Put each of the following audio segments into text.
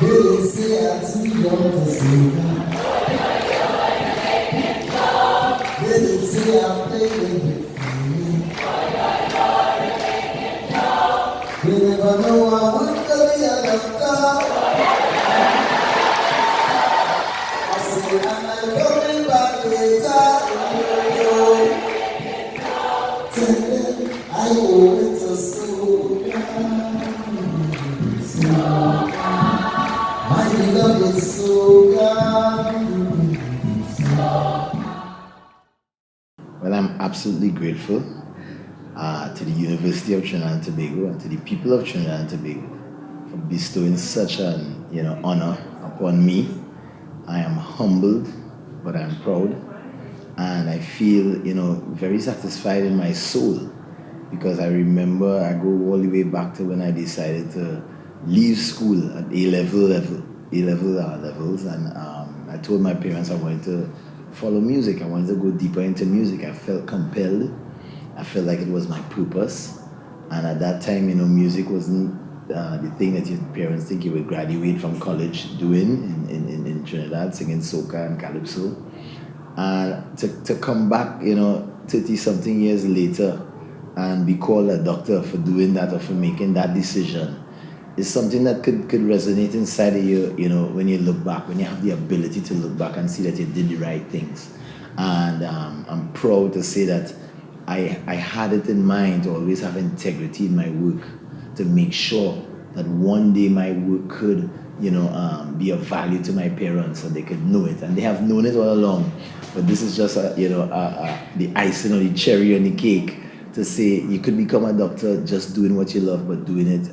They say I'm too young to sing. They say I'm playing with me. You never know I want to be a doctor. I say and I'm coming back later. Tell them I owe it to soul. My beloved soul. Well, I'm absolutely grateful to the University of Trinidad and Tobago and to the people of Trinidad and Tobago for bestowing such an honor upon me. I am humbled, but I'm proud, and I feel very satisfied in my soul because I remember I go all the way back to when I decided to leave school at A level levels, and I told my parents I wanted to follow music. I wanted to go deeper into music. I felt compelled. I felt like it was my purpose. And at that time, music wasn't the thing that your parents think you would graduate from college doing in Trinidad, singing soca and calypso. And to come back, 30 something years later and be called a doctor for doing that or for making that decision is something that could resonate inside of you, when you look back, when you have the ability to look back and see that you did the right things. And I'm proud to say that I had it in mind to always have integrity in my work, to make sure that one day my work could, be of value to my parents and they could know it. And they have known it all along. But this is just, the icing or the cherry on the cake to say you could become a doctor just doing what you love, but doing it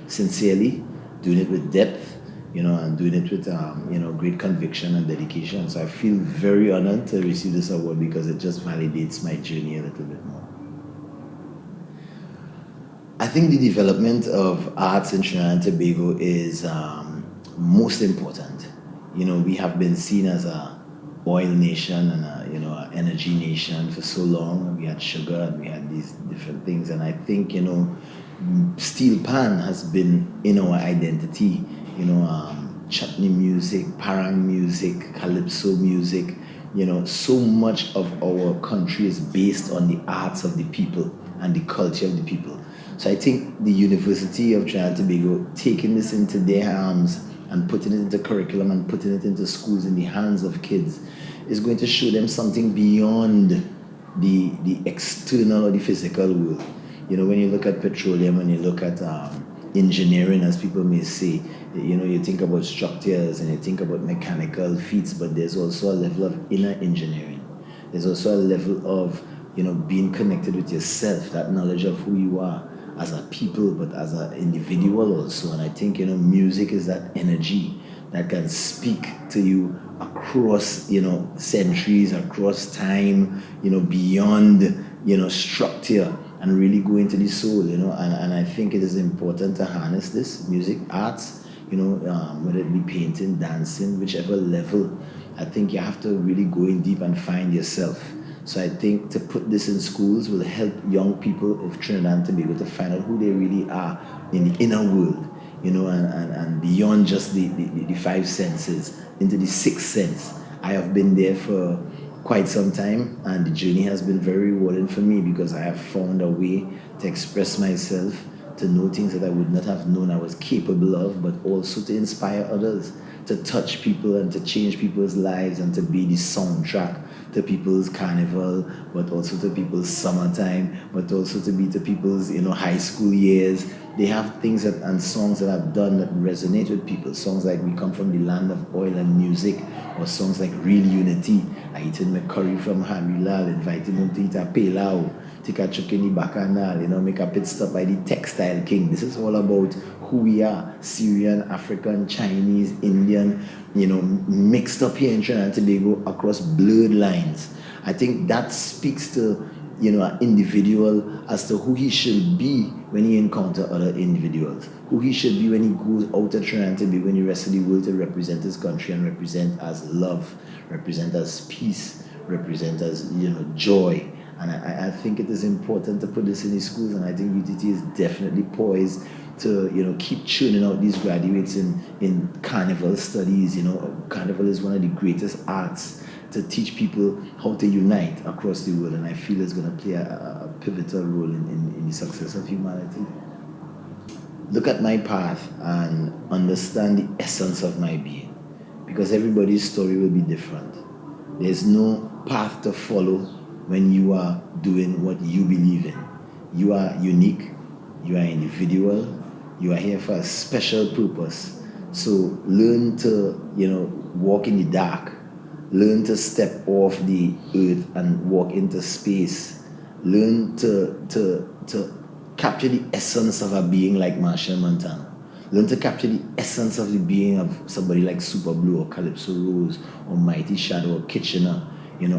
sincerely, doing it with depth, and doing it with, great conviction and dedication. So I feel very honored to receive this award because it just validates my journey a little bit more. I think the development of arts in Trinidad and Tobago is most important. We have been seen as a oil nation and an energy nation for so long. We had sugar and we had these different things, and I think steel pan has been in our identity. Chutney music, parang music, calypso music. So much of our country is based on the arts of the people and the culture of the people. So I think the University of Trinidad and Tobago taking this into their arms and putting it into curriculum and putting it into schools in the hands of kids is going to show them something beyond the external or the physical world. When you look at petroleum, when you look at engineering, as people may say, you think about structures and you think about mechanical feats, but there's also a level of inner engineering. There's also a level of, being connected with yourself, that knowledge of who you are as a people, but as an individual also. And I think, music is that energy that can speak to you across, centuries, across time, beyond, structure, and really go into the soul, and I think it is important to harness this music, arts, whether it be painting, dancing, whichever level. I think you have to really go in deep and find yourself. So I think to put this in schools will help young people of Trinidad and Tobago to find out who they really are in the inner world, and beyond just the five senses, into the sixth sense. I have been there for quite some time, and the journey has been very rewarding for me because I have found a way to express myself, to know things that I would not have known I was capable of, but also to inspire others, to touch people and to change people's lives and to be the soundtrack to people's carnival, but also to people's summertime, but also to be to people's high school years. They have things and songs that I've done that resonate with people. Songs like We Come From the Land of Oil and Music, or songs like Real Unity. I eaten my curry from Harry Lal, inviting him to eat a pilau, take a chuck in the bacchanal, make a pit stop by the Textile King. This is all about who we are, Syrian, African, Chinese, Indian, mixed up here in Trinidad and Tobago across blurred lines. I think that speaks to an individual as to who he should be when he encounters other individuals, who he should be when he goes out of Trinidad and Tobago, when the rest of the world, to represent his country and represent as love, represent as peace, represent as joy, And I think it is important to put this in the schools, and I think UTT is definitely poised to, keep churning out these graduates in carnival studies. Carnival is one of the greatest arts to teach people how to unite across the world, and I feel it's going to play a pivotal role in the success of humanity. Look at my path and understand the essence of my being, because everybody's story will be different. There's no path to follow when you are doing what you believe in. You are unique, you are individual, you are here for a special purpose. So learn to, walk in the dark. Learn to step off the earth and walk into space. Learn to capture the essence of a being like Machel Montano. Learn to capture the essence of the being of somebody like Super Blue or Calypso Rose or Mighty Shadow or Kitchener.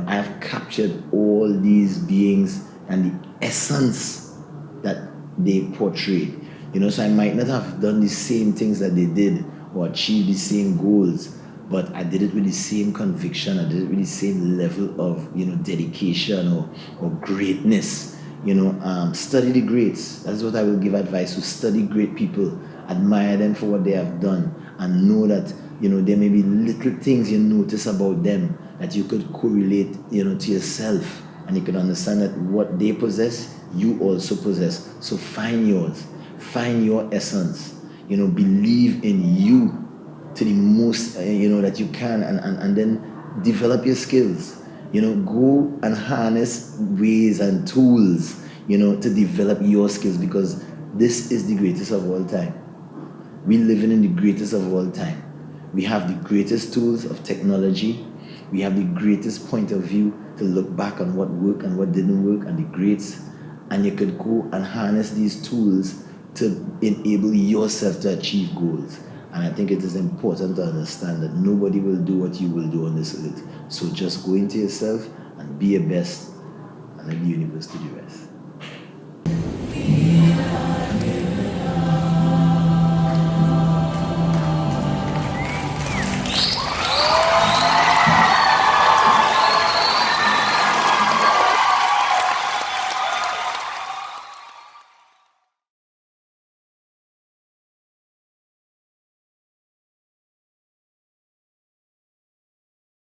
I've captured all these beings and the essence that they portrayed. So I might not have done the same things that they did or achieved the same goals, but I did it with the same conviction. I did it with the same level of, dedication or greatness. Study the greats. That's what I will give advice to. Study great people, admire them for what they have done, and know that, there may be little things you notice about them that you could correlate, to yourself, and you could understand that what they possess, you also possess. So find yours, find your essence, believe in you to the most, that you can, and then develop your skills. Go and harness ways and tools, to develop your skills, because this is the greatest of all time. We're living in the greatest of all time. We have the greatest tools of technology. We have the greatest point of view to look back on what worked and what didn't work and the greats. And you could go and harness these tools to enable yourself to achieve goals. And I think it is important to understand that nobody will do what you will do on this earth. So just go into yourself and be your best, and let the universe do the rest.